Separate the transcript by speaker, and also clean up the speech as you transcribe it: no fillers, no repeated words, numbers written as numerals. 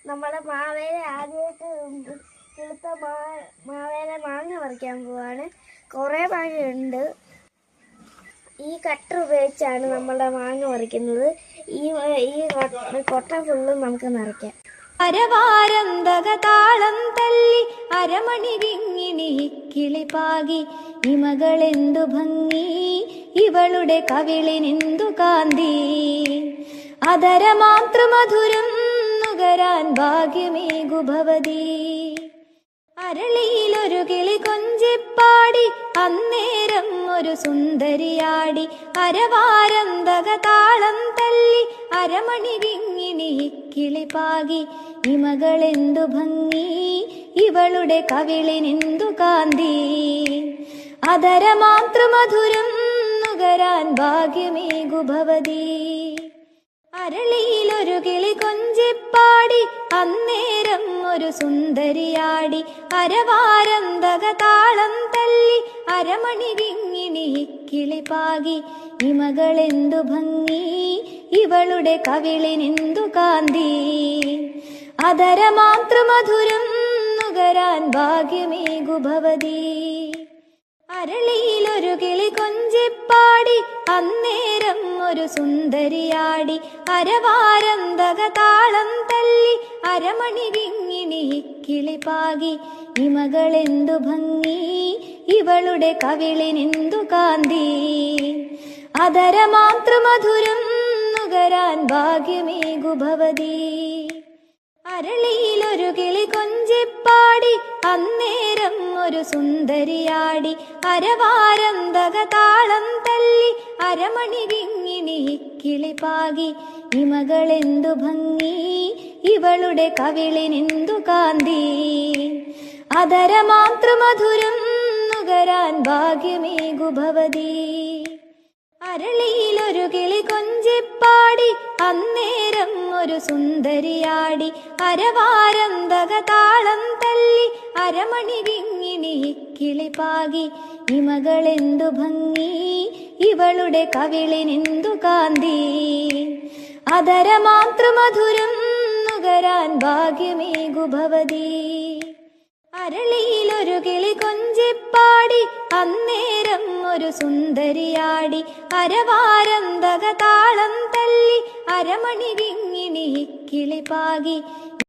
Speaker 1: നമ്മുടെ മാവേലെ ആദ്യമായിട്ട് കിളുത്ത മാവേലെ മാങ്ങ പറിക്കാൻ പോവാണ്. കുറേ മാങ്ങയുണ്ട്. ഈ കട്ടർ ഉപയോഗിച്ചാണ് നമ്മുടെ മാങ്ങ പറിക്കുന്നത്. ഈ കൊട്ട ഫുള്ളും നമുക്ക് നിറയ്ക്കാം.
Speaker 2: അരവാരന്തകതാളം തല്ലി അരമണി വിങ്ങിണി കിളിപ്പാകി ഇമകളെന്തു ഭംഗി ഇവളുടെ കവിളിനെന്തു കാന്തി അതരമാതൃമധുരം നുകരാൻ ഭാഗ്യമേകു ഭവതി. അരളിയിലൊരു കിളി കൊഞ്ചിപ്പാടി അന്നേരം ഒരു സുന്ദരിയാടി അരവാരന്തകതാളം തല്ലി അരമണി വിങ്ങിണി കിളിപ്പാകി ഇമകളെന്തു ഭംഗി ഇവളുടെ കവിളിനെന്തു കാന്തി അതരമാതൃമധുരം നുകരാൻ ഭാഗ്യമേകു ഭവതി. അരളിയിലൊരു കിളി കൊഞ്ചിപ്പാടി അന്നേരം ഒരു സുന്ദരിയാടി അരവാരന്തകതാളം തല്ലി അരമണി വിങ്ങിണി കിളിപ്പാകി ഇമകളെന്തു ഭംഗി ഇവളുടെ കവിളിനെന്തു കാന്തി അതരമാതൃമധുരം നുകരാൻ ഭാഗ്യമേകു ഭവതി. അരളിയിലൊരു കിളി കൊഞ്ചിപ്പാടി അന്നേരം ഒരു സുന്ദരിയാടി അരവാരന്തകതാളം തല്ലി അരമണി വിങ്ങിണി കിളിപ്പാകി ഇമകളെന്തു ഭംഗി ഇവളുടെ കവിളിനെന്തു കാന്തി അതരമാതൃമധുരം നുകരാൻ ഭാഗ്യമേകു ഭവതി. അരളിയിലൊരു കിളി കൊഞ്ചിപ്പാടി അന്നേരം ഒരു സുന്ദരിയാടി അരവാരന്തകതാളം തല്ലി അരമണി വിങ്ങിണി കിളിപ്പാകി ഇമകളെന്തു ഭംഗി ഇവളുടെ കവിളിനെന്തു കാന്തി അതരമാതൃമധുരം നുകരാൻ ഭാഗ്യമേകു ഭവതി. അരളിയിലൊരു കിളി കൊഞ്ചിപ്പാടി അന്നേരം ഒരു സുന്ദരിയാടി അരവാരന്തകതാളം തല്ലി അരമണി വിങ്ങിണി കിളിപ്പാകി ഇമകളെന്തു ഭംഗി ഇവളുടെ കവിളിനെന്തു കാന്തി അതരമാതൃമധുരം നുകരാൻ ഭാഗ്യമേകു ഭവതി. അരളിയിലൊരു കിളി കൊഞ്ചിപ്പാടി അന്നേരം ഒരു സുന്ദരിയാടി അരവാരന്തകതാളം തല്ലി അരമണി വിങ്ങിണി കിളിപ്പാകി